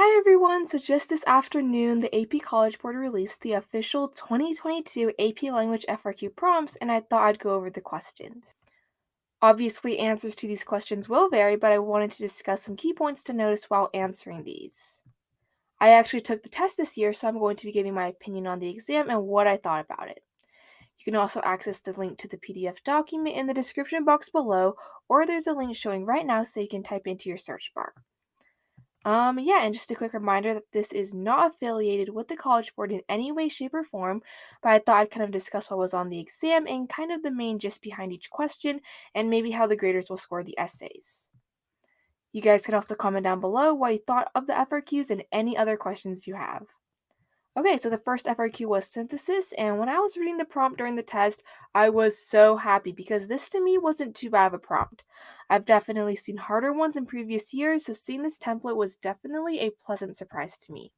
Hi everyone! So just this afternoon, the AP College Board released the official 2022 AP Language FRQ prompts, and I thought I'd go over the questions. Obviously, answers to these questions will vary, but I wanted to discuss some key points to notice while answering these. I actually took the test this year, so I'm going to be giving my opinion on the exam and what I thought about it. You can also access the link to the PDF document in the description box below, or there's a link showing right now so you can type into your search bar. And just a quick reminder that this is not affiliated with the College Board in any way, shape, or form, but I thought I'd kind of discuss what was on the exam and kind of the main gist behind each question, and maybe how the graders will score the essays. You guys can also comment down below what you thought of the FRQs and any other questions you have. Okay, so the first FRQ was synthesis, and when I was reading the prompt during the test, I was so happy because this to me wasn't too bad of a prompt. I've definitely seen harder ones in previous years, so seeing this template was definitely a pleasant surprise to me.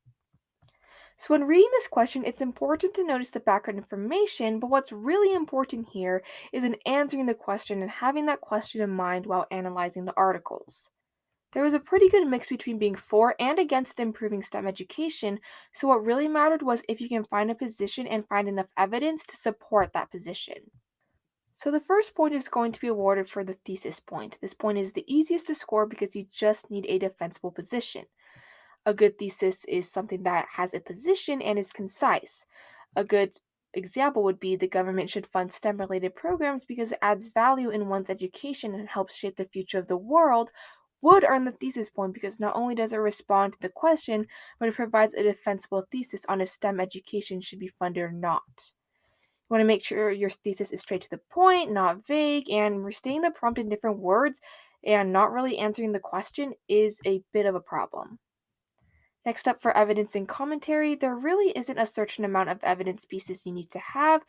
So, when reading this question, it's important to notice the background information, but what's really important here is in answering the question and having that question in mind while analyzing the articles. There was a pretty good mix between being for and against improving STEM education, so what really mattered was if you can find a position and find enough evidence to support that position. So the first point is going to be awarded for the thesis point. This point is the easiest to score because you just need a defensible position. A good thesis is something that has a position and is concise. A good example would be the government should fund STEM related programs because it adds value in one's education and helps shape the future of the world, would earn the thesis point because not only does it respond to the question, but it provides a defensible thesis on if STEM education should be funded or not. You want to make sure your thesis is straight to the point, not vague, and restating the prompt in different words and not really answering the question is a bit of a problem. Next up, for evidence and commentary, there really isn't a certain amount of evidence pieces you need to have,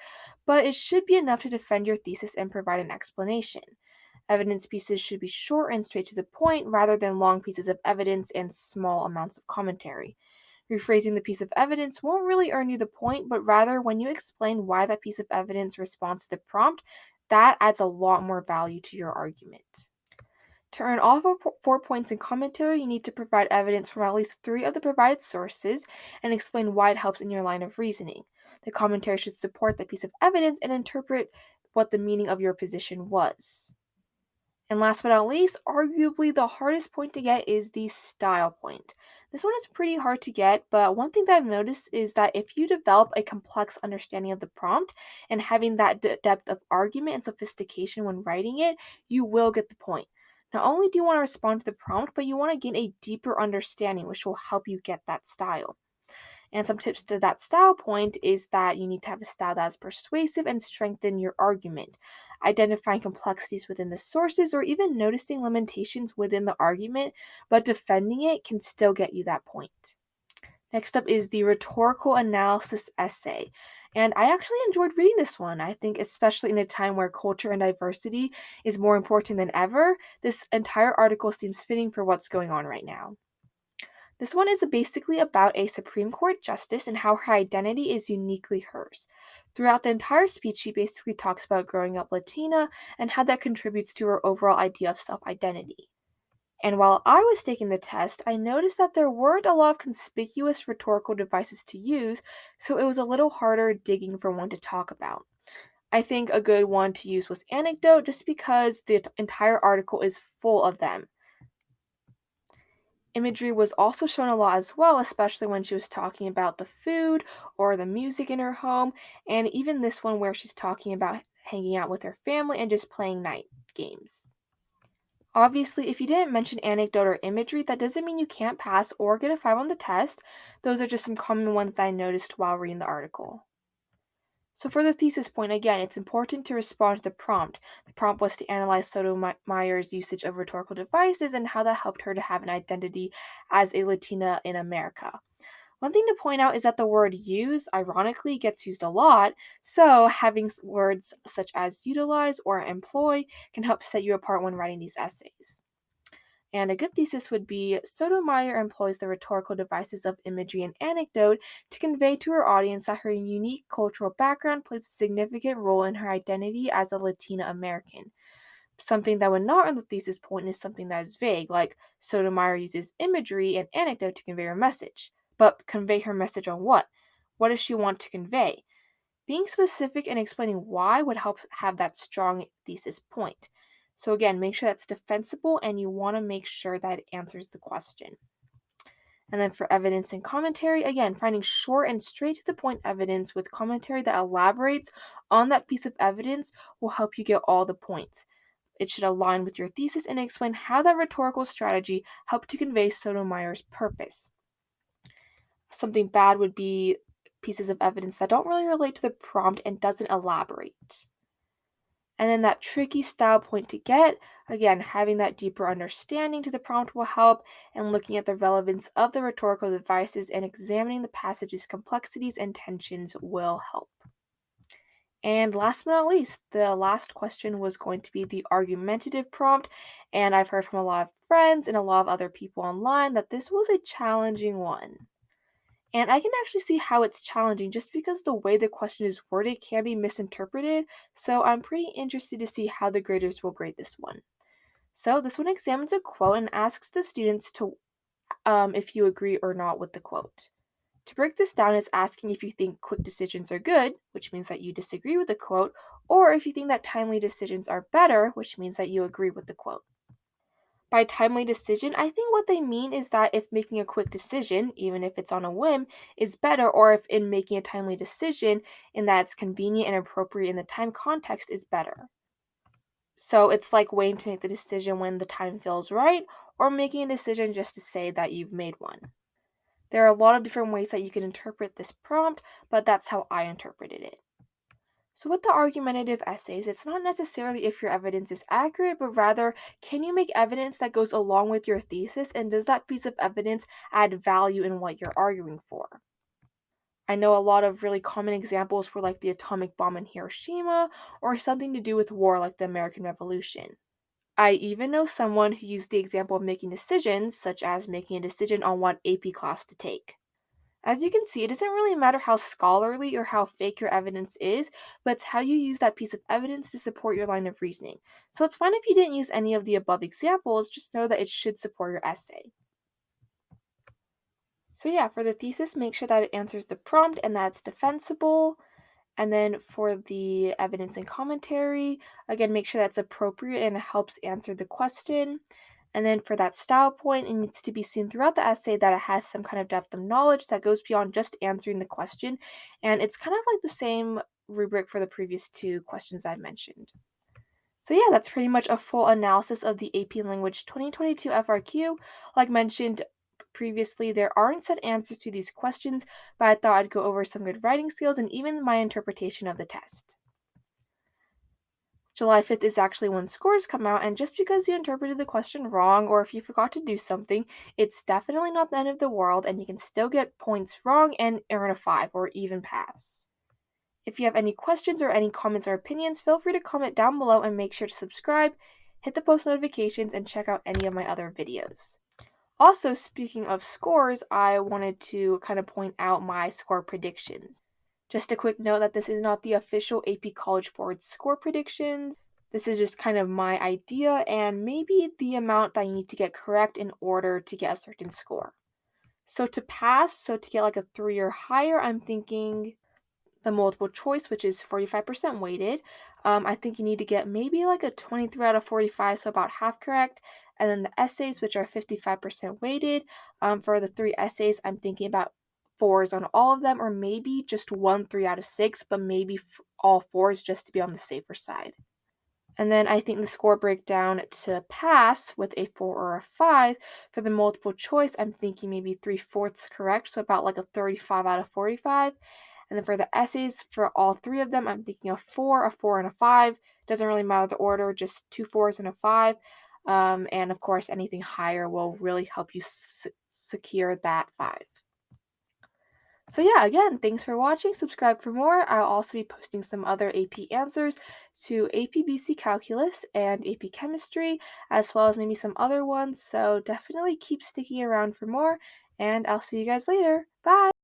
but it should be enough to defend your thesis and provide an explanation. Evidence pieces should be short and straight to the point rather than long pieces of evidence and small amounts of commentary. Rephrasing the piece of evidence won't really earn you the point, but rather when you explain why that piece of evidence responds to the prompt, that adds a lot more value to your argument. To earn all 4 points in commentary, you need to provide evidence from at least 3 of the provided sources and explain why it helps in your line of reasoning. The commentary should support that piece of evidence and interpret what the meaning of your position was. And last but not least, arguably the hardest point to get is the style point. This one is pretty hard to get, but one thing that I've noticed is that if you develop a complex understanding of the prompt and having that depth of argument and sophistication when writing it, you will get the point. Not only do you want to respond to the prompt, but you want to gain a deeper understanding, which will help you get that style. And some tips to that style point is that you need to have a style that is persuasive and strengthen your argument. Identifying complexities within the sources or even noticing limitations within the argument, but defending it can still get you that point. Next up is the rhetorical analysis essay. And I actually enjoyed reading this one. I think, especially in a time where culture and diversity is more important than ever, this entire article seems fitting for what's going on right now. This one is basically about a Supreme Court justice and how her identity is uniquely hers. Throughout the entire speech, she basically talks about growing up Latina and how that contributes to her overall idea of self identity. And while I was taking the test, I noticed that there weren't a lot of conspicuous rhetorical devices to use, so it was a little harder digging for one to talk about. I think a good one to use was anecdote just because the entire article is full of them. Imagery was also shown a lot as well, especially when she was talking about the food or the music in her home, and even this one where she's talking about hanging out with her family and just playing night games. Obviously, if you didn't mention anecdote or imagery, that doesn't mean you can't pass or get a 5 on the test. Those are just some common ones that I noticed while reading the article. So for the thesis point, again, it's important to respond to the prompt. The prompt was to analyze Sotomayor's usage of rhetorical devices and how that helped her to have an identity as a Latina in America. One thing to point out is that the word use, ironically, gets used a lot, so having words such as utilize or employ can help set you apart when writing these essays. And a good thesis would be Sotomayor employs the rhetorical devices of imagery and anecdote to convey to her audience that her unique cultural background plays a significant role in her identity as a Latina American. Something that would not earn the thesis point is something that is vague, like Sotomayor uses imagery and anecdote to convey her message. But convey her message on what? What does she want to convey? Being specific and explaining why would help have that strong thesis point. So again, make sure that's defensible and you want to make sure that it answers the question. And then for evidence and commentary, again, finding short and straight to the point evidence with commentary that elaborates on that piece of evidence will help you get all the points. It should align with your thesis and explain how that rhetorical strategy helped to convey Sotomayor's purpose. Something bad would be pieces of evidence that don't really relate to the prompt and doesn't elaborate. And then that tricky style point to get, again, having that deeper understanding to the prompt will help, and looking at the relevance of the rhetorical devices and examining the passage's complexities and tensions will help. And last but not least, the last question was going to be the argumentative prompt, and I've heard from a lot of friends and a lot of other people online that this was a challenging one. And I can actually see how it's challenging just because the way the question is worded can be misinterpreted, so I'm pretty interested to see how the graders will grade this one. So this one examines a quote and asks the students to if you agree or not with the quote. To break this down, it's asking if you think quick decisions are good, which means that you disagree with the quote, or if you think that timely decisions are better, which means that you agree with the quote. By timely decision, I think what they mean is that if making a quick decision, even if it's on a whim, is better, or if in making a timely decision in that it's convenient and appropriate in the time context is better. So it's like waiting to make the decision when the time feels right, or making a decision just to say that you've made one. There are a lot of different ways that you can interpret this prompt, but that's how I interpreted it. So, with the argumentative essays, it's not necessarily if your evidence is accurate, but rather, can you make evidence that goes along with your thesis, and does that piece of evidence add value in what you're arguing for? I know a lot of really common examples were like the atomic bomb in Hiroshima, or something to do with war like the American Revolution. I even know someone who used the example of making decisions, such as making a decision on what AP class to take. As you can see, it doesn't really matter how scholarly or how fake your evidence is, but it's how you use that piece of evidence to support your line of reasoning. So it's fine if you didn't use any of the above examples, just know that it should support your essay. So yeah, for the thesis, make sure that it answers the prompt and that it's defensible. And then for the evidence and commentary, again, make sure that's appropriate and it helps answer the question. And then for that style point, it needs to be seen throughout the essay that it has some kind of depth of knowledge that goes beyond just answering the question. And it's kind of like the same rubric for the previous two questions I mentioned. So yeah, that's pretty much a full analysis of the AP Language 2022 FRQ. Like mentioned previously, there aren't set answers to these questions, but I thought I'd go over some good writing skills and even my interpretation of the test. July 5th is actually when scores come out, and just because you interpreted the question wrong or if you forgot to do something, it's definitely not the end of the world, and you can still get points wrong and earn a 5 or even pass. If you have any questions or any comments or opinions, feel free to comment down below and make sure to subscribe, hit the post notifications, and check out any of my other videos. Also, speaking of scores, I wanted to kind of point out my score predictions. Just a quick note that this is not the official AP College Board score predictions. This is just kind of my idea and maybe the amount that you need to get correct in order to get a certain score. So to pass, so to get like a 3 or higher, I'm thinking the multiple choice, which is 45% weighted. I think you need to get maybe like a 23 out of 45, so about half correct. And then the essays, which are 55% weighted. For the 3 essays, I'm thinking about 4s on all of them, or maybe just 1 3 out of 6, but maybe all 4s just to be on the safer side. And then I think the score breakdown to pass with a 4 or a 5. For the multiple choice, I'm thinking maybe 3/4 correct, so about like a 35 out of 45. And then for the essays, for all 3 of them, I'm thinking a 4, and a 5. Doesn't really matter the order, just 2 4s and a 5. And of course, anything higher will really help you secure that 5. So yeah, again, thanks for watching. Subscribe for more. I'll also be posting some other AP answers to AP BC Calculus and AP Chemistry, as well as maybe some other ones. So definitely keep sticking around for more, and I'll see you guys later. Bye!